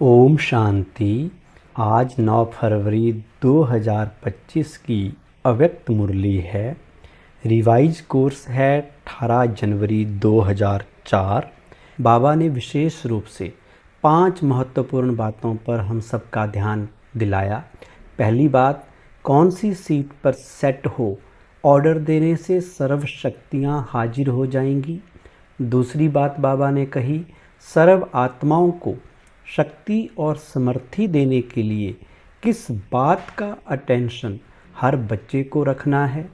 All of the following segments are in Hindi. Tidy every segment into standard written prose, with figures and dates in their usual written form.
ओम शांति। आज 9 फरवरी 2025 की अव्यक्त मुरली है। रिवाइज कोर्स है 18 जनवरी 2004। बाबा ने विशेष रूप से 5 महत्वपूर्ण बातों पर हम सबका ध्यान दिलाया। पहली बात, कौन सी सीट पर सेट हो, ऑर्डर देने से सर्व शक्तियाँ हाजिर हो जाएंगी। दूसरी बात बाबा ने कही, सर्व आत्माओं को शक्ति और समर्थी देने के लिए किस बात का अटेंशन हर बच्चे को रखना है।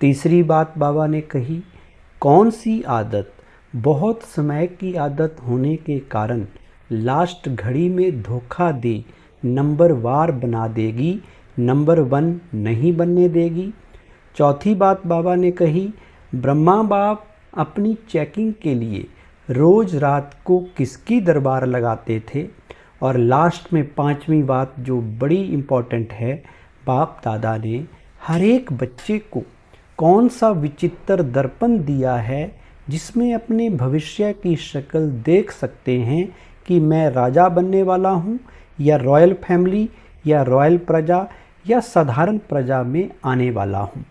तीसरी बात बाबा ने कही, कौन सी आदत बहुत समय की आदत होने के कारण लास्ट घड़ी में धोखा दे नंबर वार बना देगी, नंबर 1 नहीं बनने देगी। चौथी बात बाबा ने कही, ब्रह्मा बाप अपनी चेकिंग के लिए रोज़ रात को किसकी दरबार लगाते थे। और लास्ट में 5वीं बात जो बड़ी इम्पोर्टेंट है, बाप दादा ने हर एक बच्चे को कौन सा विचित्र दर्पण दिया है जिसमें अपने भविष्य की शक्ल देख सकते हैं कि मैं राजा बनने वाला हूँ या रॉयल फैमिली या रॉयल प्रजा या साधारण प्रजा में आने वाला हूँ।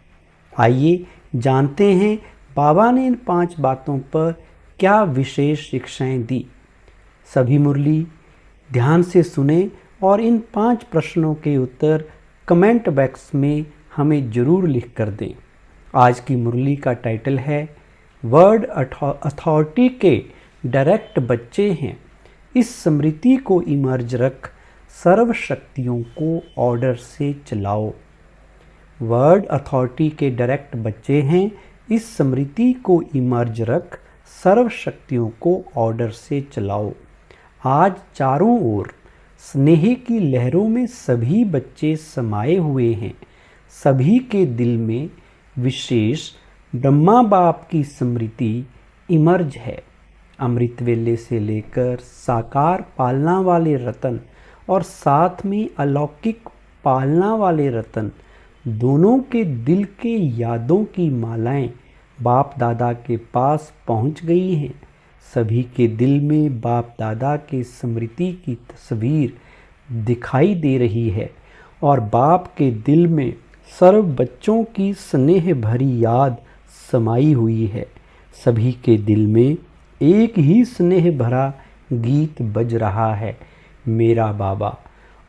आइए जानते हैं बाबा ने इन 5 बातों पर क्या विशेष शिक्षाएं दी। सभी मुरली ध्यान से सुने और इन 5 प्रश्नों के उत्तर कमेंट बॉक्स में हमें ज़रूर लिख कर दें। आज की मुरली का टाइटल है वर्ड अथॉरिटी के डायरेक्ट बच्चे हैं, इस स्मृति को इमर्ज रख सर्व शक्तियों को ऑर्डर से चलाओ। वर्ड अथॉरिटी के डायरेक्ट बच्चे हैं, इस स्मृति को इमर्ज रख सर्व शक्तियों को ऑर्डर से चलाओ। आज चारों ओर स्नेह की लहरों में सभी बच्चे समाये हुए हैं। सभी के दिल में विशेष ब्रह्मा बाप की स्मृति इमर्ज है। अमृत वेले से लेकर साकार पालना वाले रतन और साथ में अलौकिक पालना वाले रतन, दोनों के दिल के यादों की मालाएं बाप दादा के पास पहुंच गई हैं। सभी के दिल में बाप दादा के स्मृति की तस्वीर दिखाई दे रही है और बाप के दिल में सर्व बच्चों की स्नेह भरी याद समाई हुई है। सभी के दिल में एक ही स्नेह भरा गीत बज रहा है, मेरा बाबा।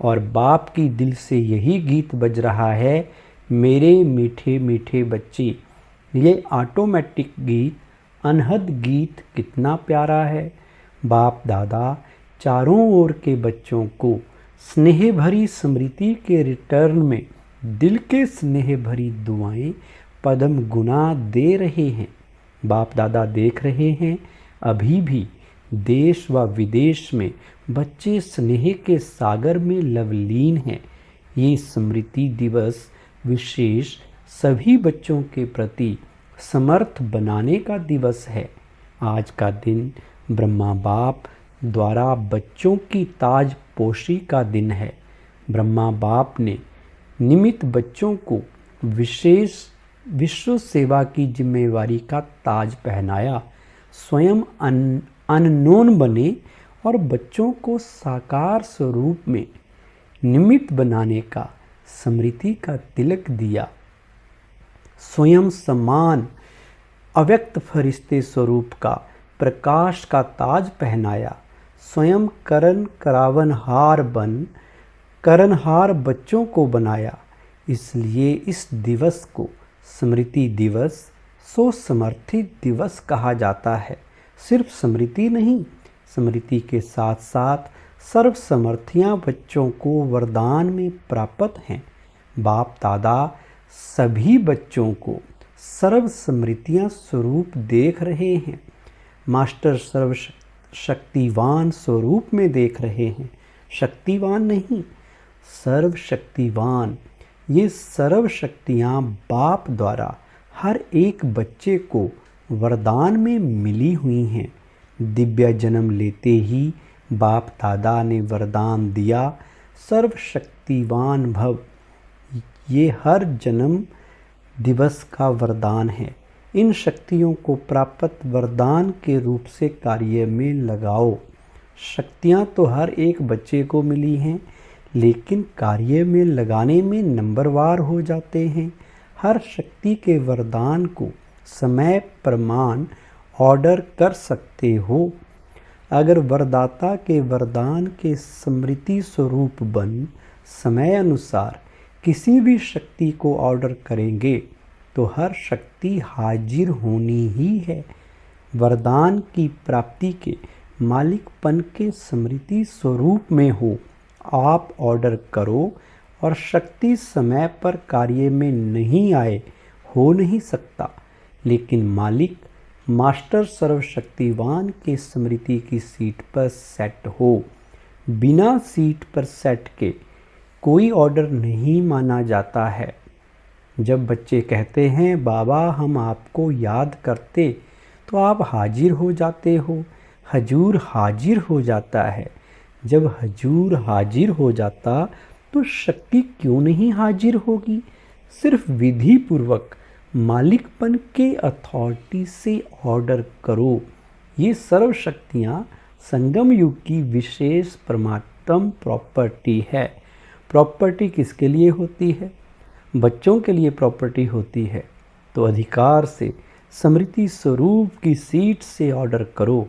और बाप की दिल से यही गीत बज रहा है, मेरे मीठे मीठे बच्चे। ये ऑटोमेटिक गीत, अनहद गीत कितना प्यारा है। बाप दादा चारों ओर के बच्चों को स्नेह भरी स्मृति के रिटर्न में दिल के स्नेह भरी दुआएं पदम गुना दे रहे हैं। बाप दादा देख रहे हैं, अभी भी देश व विदेश में बच्चे स्नेह के सागर में लवलीन हैं। ये स्मृति दिवस विशेष सभी बच्चों के प्रति समर्थ बनाने का दिवस है। आज का दिन ब्रह्मा बाप द्वारा बच्चों की ताज पोशी का दिन है। ब्रह्मा बाप ने निमित्त बच्चों को विशेष विश्व सेवा की जिम्मेवारी का ताज पहनाया। स्वयं अननोन बने और बच्चों को साकार स्वरूप में निमित्त बनाने का स्मृति का तिलक दिया। स्वयं समान अव्यक्त फरिश्ते स्वरूप का प्रकाश का ताज पहनाया। स्वयं करनहार बच्चों को बनाया। इसलिए इस दिवस को स्मृति दिवस, सो समर्थित दिवस कहा जाता है। सिर्फ स्मृति नहीं, स्मृति के साथ साथ सर्व समर्थियाँ बच्चों को वरदान में प्राप्त हैं। बाप दादा सभी बच्चों को सर्व स्मृतियाँ स्वरूप देख रहे हैं। मास्टर सर्व शक्तिवान स्वरूप में देख रहे हैं, शक्तिवान नहीं, सर्व शक्तिवान। ये सर्व शक्तियाँ बाप द्वारा हर एक बच्चे को वरदान में मिली हुई हैं। दिव्य जन्म लेते ही बाप दादा ने वरदान दिया, सर्व शक्तिवान भव। ये हर जन्म दिवस का वरदान है। इन शक्तियों को प्राप्त वरदान के रूप से कार्य में लगाओ। शक्तियाँ तो हर एक बच्चे को मिली हैं, लेकिन कार्य में लगाने में नंबरवार हो जाते हैं। हर शक्ति के वरदान को समय प्रमाण ऑर्डर कर सकते हो। अगर वरदाता के वरदान के स्मृति स्वरूप बन समय अनुसार किसी भी शक्ति को ऑर्डर करेंगे तो हर शक्ति हाजिर होनी ही है। वरदान की प्राप्ति के मालिकपन के स्मृति स्वरूप में हो, आप ऑर्डर करो और शक्ति समय पर कार्य में नहीं आए, हो नहीं सकता। लेकिन मालिक मास्टर सर्वशक्तिवान के स्मृति की सीट पर सेट हो। बिना सीट पर सेट के कोई ऑर्डर नहीं माना जाता है। जब बच्चे कहते हैं बाबा हम आपको याद करते, तो आप हाजिर हो जाते हो, हजूर हाजिर हो जाता है। जब हजूर हाजिर हो जाता तो शक्ति क्यों नहीं हाजिर होगी। सिर्फ विधि पूर्वक मालिकपन के अथॉरिटी से ऑर्डर करो। ये सर्व शक्तियाँ संगम युग की विशेष परमात्म प्रॉपर्टी है। प्रॉपर्टी किसके लिए होती है? बच्चों के लिए प्रॉपर्टी होती है। तो अधिकार से स्मृति स्वरूप की सीट से ऑर्डर करो।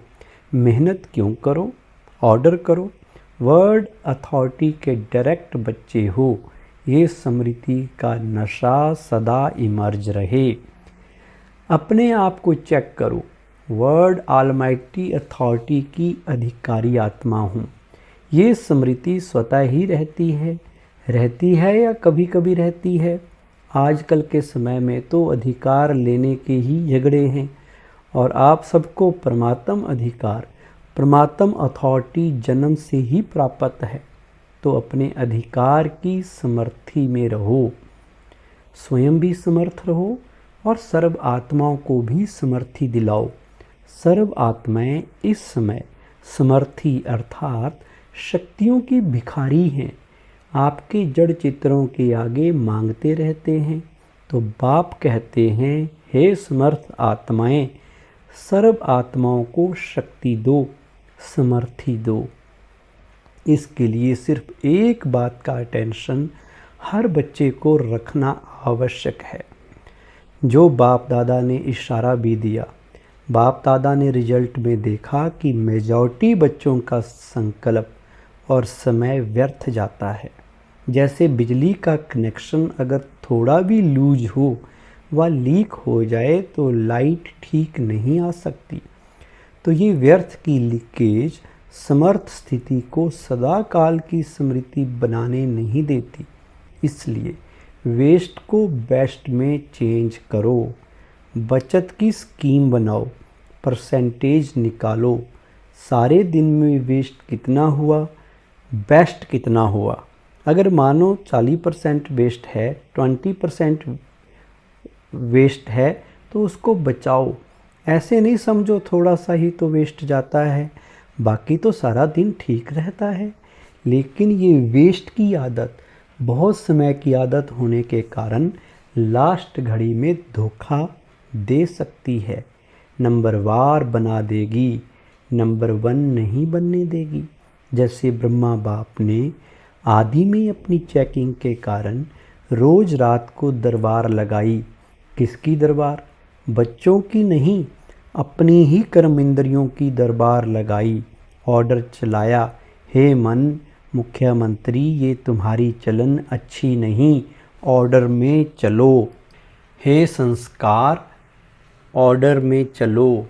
मेहनत क्यों करो, ऑर्डर करो। वर्ड अथॉरिटी के डायरेक्ट बच्चे हो। ये स्मृति का नशा सदा इमर्ज रहे। अपने आप को चेक करो। वर्ड ऑलमाइटी अथॉरिटी की अधिकारी आत्मा हूँ। ये स्मृति स्वतः ही रहती है या कभी कभी रहती है। आजकल के समय में तो अधिकार लेने के ही झगड़े हैं और आप सबको परमात्म अधिकार, परमात्म अथॉरिटी जन्म से ही प्राप्त है। तो अपने अधिकार की समर्थी में रहो, स्वयं भी समर्थ रहो और सर्व आत्माओं को भी समर्थी दिलाओ। सर्व आत्माएं इस समय समर्थी अर्थात शक्तियों की भिखारी हैं। आपके जड़ चित्रों के आगे मांगते रहते हैं। तो बाप कहते हैं हे समर्थ आत्माएं, सर्व आत्माओं को शक्ति दो, समर्थी दो। इसके लिए सिर्फ एक बात का अटेंशन हर बच्चे को रखना आवश्यक है, जो बाप दादा ने इशारा भी दिया। बाप दादा ने रिजल्ट में देखा कि मेजॉरिटी बच्चों का संकल्प और समय व्यर्थ जाता है। जैसे बिजली का कनेक्शन अगर थोड़ा भी लूज हो व लीक हो जाए तो लाइट ठीक नहीं आ सकती। तो ये व्यर्थ की लीकेज समर्थ स्थिति को सदा काल की स्मृति बनाने नहीं देती। इसलिए वेस्ट को बेस्ट में चेंज करो। बचत की स्कीम बनाओ, परसेंटेज निकालो। सारे दिन में वेस्ट कितना हुआ, बेस्ट कितना हुआ। अगर मानो 40% वेस्ट है, 20% वेस्ट है, तो उसको बचाओ। ऐसे नहीं समझो थोड़ा सा ही तो वेस्ट जाता है, बाकी तो सारा दिन ठीक रहता है। लेकिन ये वेस्ट की आदत बहुत समय की आदत होने के कारण लास्ट घड़ी में धोखा दे सकती है। नंबरवार बना देगी, नंबर 1 नहीं बनने देगी। जैसे ब्रह्मा बाप ने आदि में अपनी चेकिंग के कारण रोज रात को दरबार लगाई। किसकी दरबार? बच्चों की नहीं, अपनी ही कर्म इंद्रियों की दरबार लगाई। ऑर्डर चलाया, हे मन मुख्यमंत्री, ये तुम्हारी चलन अच्छी नहीं, ऑर्डर में चलो। हे संस्कार, ऑर्डर में चलो।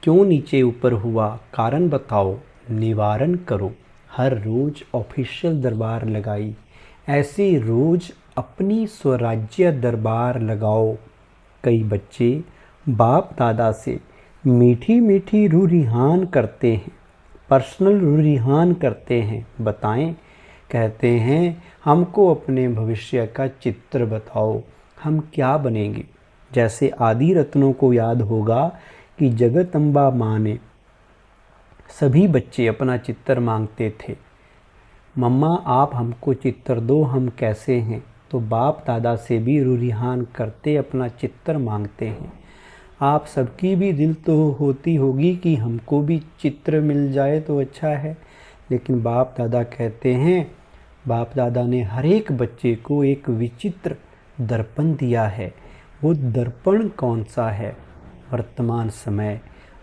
क्यों नीचे ऊपर हुआ, कारण बताओ, निवारण करो। हर रोज ऑफिशियल दरबार लगाई, ऐसे रोज अपनी स्वराज्य दरबार लगाओ। कई बच्चे बाप दादा से मीठी मीठी रूरिहान करते हैं, पर्सनल रूरिहान करते हैं। बताएं, कहते हैं हमको अपने भविष्य का चित्र बताओ, हम क्या बनेंगे। जैसे आदि रत्नों को याद होगा कि जगदम्बा माँ ने सभी बच्चे अपना चित्र मांगते थे। मम्मा आप हमको चित्र दो, हम कैसे हैं। तो बाप दादा से भी रूरिहान करते अपना चित्र मांगते हैं। आप सबकी भी दिल तो होती होगी कि हमको भी चित्र मिल जाए तो अच्छा है, लेकिन बाप दादा कहते हैं, बाप दादा ने हर एक बच्चे को एक विचित्र दर्पण दिया है। वो दर्पण कौन सा है? वर्तमान समय।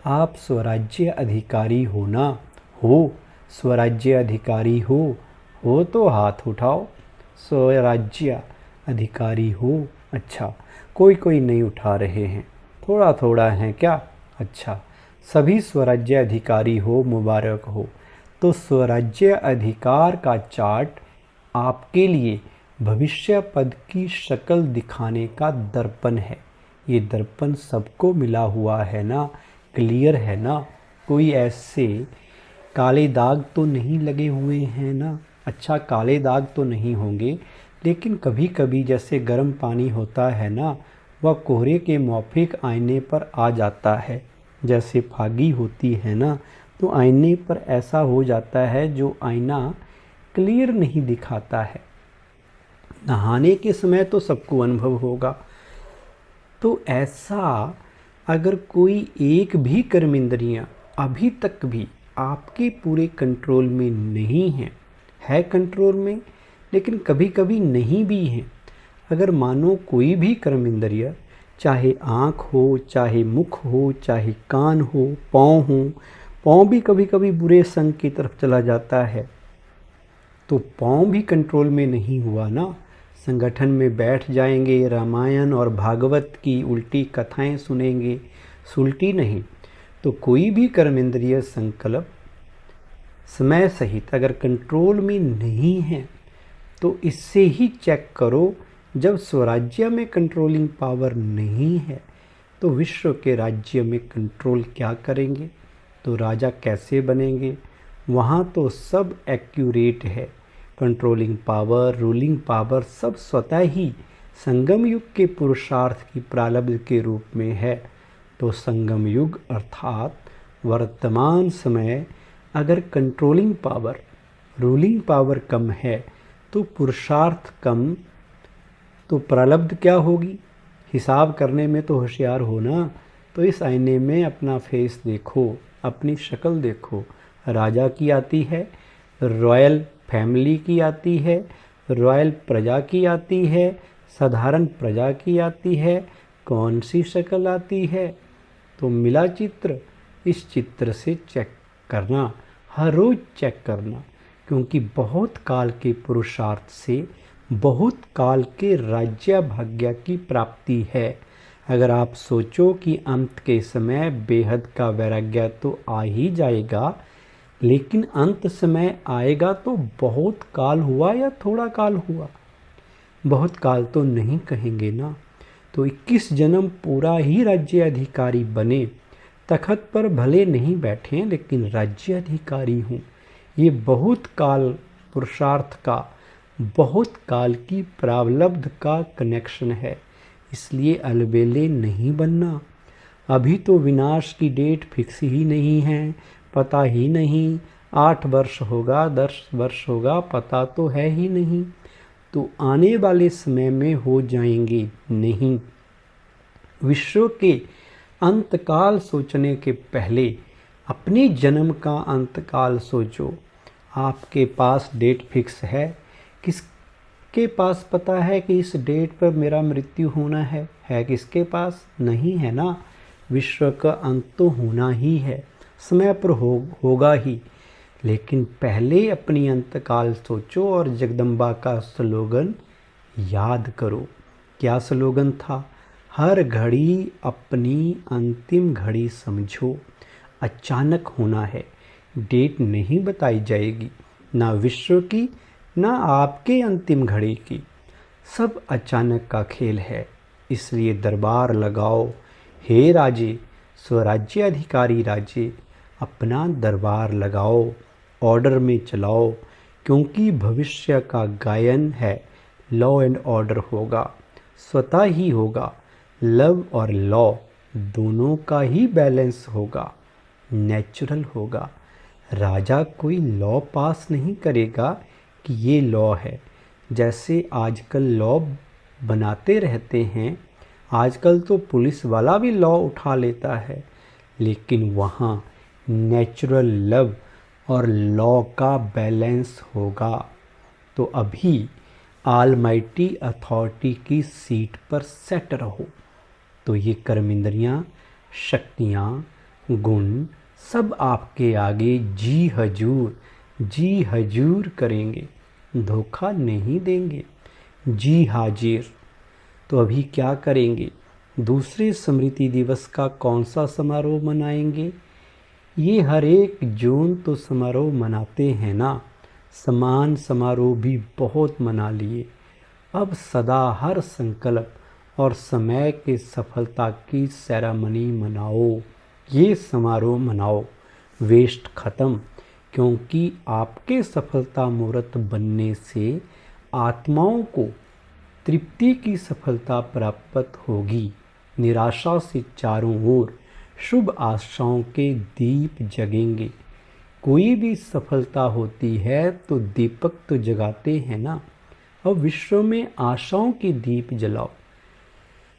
आप स्वराज्य अधिकारी हो, स्वराज्य अधिकारी हो तो हाथ उठाओ। स्वराज्य अधिकारी हो? अच्छा, कोई नहीं उठा रहे हैं, थोड़ा थोड़ा हैं क्या? अच्छा, सभी स्वराज्य अधिकारी हो, मुबारक हो। तो स्वराज्य अधिकार का चार्ट आपके लिए भविष्य पद की शक्ल दिखाने का दर्पण है। ये दर्पण सबको मिला हुआ है ना? क्लियर है ना? कोई ऐसे काले दाग तो नहीं लगे हुए हैं ना? अच्छा, काले दाग तो नहीं होंगे, लेकिन कभी कभी जैसे गर्म पानी होता है ना, वह कोहरे के मौफिक आईने पर आ जाता है। जैसे फागी होती है ना, तो आईने पर ऐसा हो जाता है जो आईना क्लियर नहीं दिखाता है। नहाने के समय तो सबको अनुभव होगा। तो ऐसा अगर कोई एक भी कर्म इंद्रियां अभी तक भी आपके पूरे कंट्रोल में नहीं है कंट्रोल में, लेकिन कभी कभी नहीं भी हैं। अगर मानो कोई भी कर्म इंद्रिय, चाहे आँख हो, चाहे मुख हो, चाहे कान हो, पाँव भी कभी कभी बुरे संग की तरफ चला जाता है, तो पाँव भी कंट्रोल में नहीं हुआ ना। संगठन में बैठ जाएंगे, रामायण और भागवत की उल्टी कथाएं सुनेंगे, सुलटी नहीं। तो कोई भी कर्मेंद्रिय संकल्प समय सहित अगर कंट्रोल में नहीं है, तो इससे ही चेक करो। जब स्वराज्य में कंट्रोलिंग पावर नहीं है, तो विश्व के राज्य में कंट्रोल क्या करेंगे? तो राजा कैसे बनेंगे? वहाँ तो सब एक्यूरेट है। कंट्रोलिंग पावर, रूलिंग पावर सब स्वतः ही संगम युग के पुरुषार्थ की प्रारब्ध के रूप में है। तो संगम युग अर्थात वर्तमान समय अगर कंट्रोलिंग पावर, रूलिंग पावर कम है, तो पुरुषार्थ कम, तो प्रारब्ध क्या होगी? हिसाब करने में तो होशियार हो ना। तो इस आईने में अपना फेस देखो, अपनी शक्ल देखो। राजा की आती है, रॉयल फैमिली की आती है, रॉयल प्रजा की आती है, साधारण प्रजा की आती है, कौन सी शक्ल आती है? तो मिला चित्र। इस चित्र से चेक करना, हर रोज चेक करना, क्योंकि बहुत काल के पुरुषार्थ से बहुत काल के राज्य भाग्य की प्राप्ति है। अगर आप सोचो कि अंत के समय बेहद का वैराग्य तो आ ही जाएगा, लेकिन अंत समय आएगा तो बहुत काल हुआ या थोड़ा काल हुआ? बहुत काल तो नहीं कहेंगे ना। तो 21 जन्म पूरा ही राज्य अधिकारी बने, तखत पर भले नहीं बैठे लेकिन राज्य अधिकारी हूँ। ये बहुत काल पुरुषार्थ का, बहुत काल की प्रारब्ध का कनेक्शन है, इसलिए अलबेले नहीं बनना। अभी तो विनाश की डेट फिक्स ही नहीं है, पता ही नहीं 8 वर्ष होगा 10 वर्ष होगा, पता तो है ही नहीं। तो आने वाले समय में हो जाएंगे नहीं। विश्व के अंतकाल सोचने के पहले अपने जन्म का अंतकाल सोचो। आपके पास डेट फिक्स है? किसके पास पता है कि इस डेट पर मेरा मृत्यु होना है किसके पास? नहीं है ना। विश्व का अंत तो होना ही है, समय पर होगा ही, लेकिन पहले अपनी अंतकाल सोचो। और जगदम्बा का स्लोगन याद करो। क्या स्लोगन था? हर घड़ी अपनी अंतिम घड़ी समझो। अचानक होना है, डेट नहीं बताई जाएगी, ना विश्व की ना आपके अंतिम घड़ी की, सब अचानक का खेल है। इसलिए दरबार लगाओ, हे राजे, स्वराज्य अधिकारी राजे, अपना दरबार लगाओ, ऑर्डर में चलाओ, क्योंकि भविष्य का गायन है। लॉ एंड ऑर्डर होगा, स्वतः ही होगा। लव और लॉ दोनों का ही बैलेंस होगा, नेचुरल होगा। राजा कोई लॉ पास नहीं करेगा कि ये लॉ है। जैसे आजकल लॉ बनाते रहते हैं, आजकल तो पुलिस वाला भी लॉ उठा लेता है, लेकिन वहाँ नेचुरल लव और लॉ का बैलेंस होगा। तो अभी ऑलमाइटी अथॉरिटी की सीट पर सेट रहो, तो ये कर्मेंद्रियाँ, शक्तियाँ, गुण सब आपके आगे जी हजूर करेंगे, धोखा नहीं देंगे, जी हाजिर। तो अभी क्या करेंगे? दूसरे स्मृति दिवस का कौन सा समारोह मनाएंगे? ये हर एक जून तो समारोह मनाते हैं ना, समान समारोह भी बहुत मना लिए। अब सदा हर संकल्प और समय के सफलता की सेरेमनी मनाओ, ये समारोह मनाओ। वेस्ट ख़त्म, क्योंकि आपके सफलता मुहूर्त बनने से आत्माओं को तृप्ति की सफलता प्राप्त होगी। निराशा से चारों ओर शुभ आशाओं के दीप जगेंगे। कोई भी सफलता होती है तो दीपक तो जगाते हैं ना। अब विश्व में आशाओं के दीप जलाओ।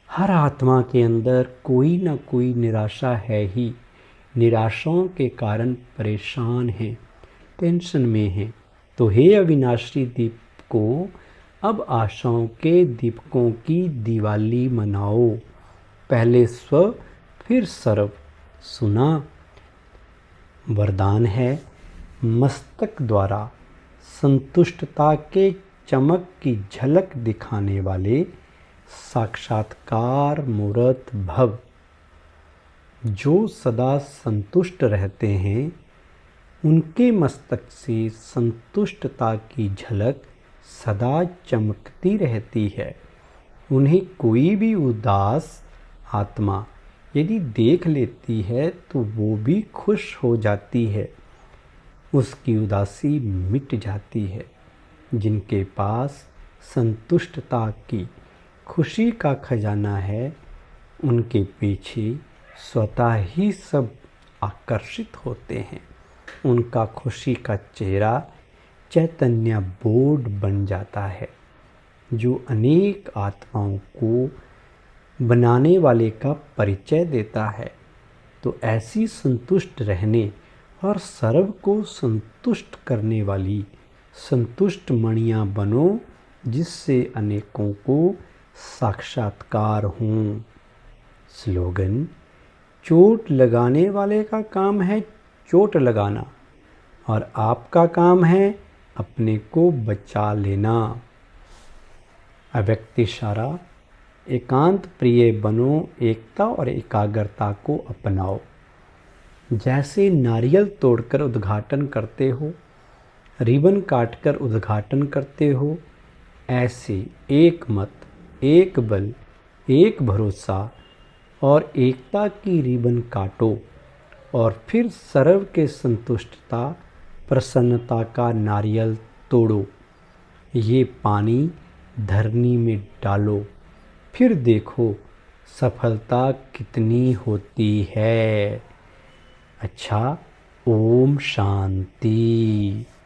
हर आत्मा के अंदर कोई ना कोई निराशा है ही। निराशाओं के कारण परेशान हैं, टेंशन में हैं। तो हे अविनाशी दीप को, अब आशाओं के दीपकों की दिवाली मनाओ। पहले स्व फिर सर्व। सुना? वरदान है मस्तक द्वारा संतुष्टता के चमक की झलक दिखाने वाले साक्षात्कार मूर्त भव। जो सदा संतुष्ट रहते हैं, उनके मस्तक से संतुष्टता की झलक सदा चमकती रहती है। उन्हें कोई भी उदास आत्मा यदि देख लेती है तो वो भी खुश हो जाती है, उसकी उदासी मिट जाती है। जिनके पास संतुष्टता की खुशी का खजाना है, उनके पीछे स्वतः ही सब आकर्षित होते हैं। उनका खुशी का चेहरा चैतन्य बोर्ड बन जाता है, जो अनेक आत्माओं को बनाने वाले का परिचय देता है। तो ऐसी संतुष्ट रहने और सर्व को संतुष्ट करने वाली संतुष्ट मणियाँ बनो, जिससे अनेकों को साक्षात्कार हों। स्लोगन: चोट लगाने वाले का काम है चोट लगाना, और आपका काम है अपने को बचा लेना। अव्यक्त इशारा: एकांत प्रिय बनो, एकता और एकाग्रता को अपनाओ। जैसे नारियल तोड़कर उद्घाटन करते हो, रिबन काटकर उद्घाटन करते हो, ऐसे एक मत, एक बल, एक भरोसा और एकता की रिबन काटो, और फिर सर्व के संतुष्टता प्रसन्नता का नारियल तोड़ो। ये पानी धरनी में डालो, फिर देखो सफलता कितनी होती है। अच्छा, ओम शांति।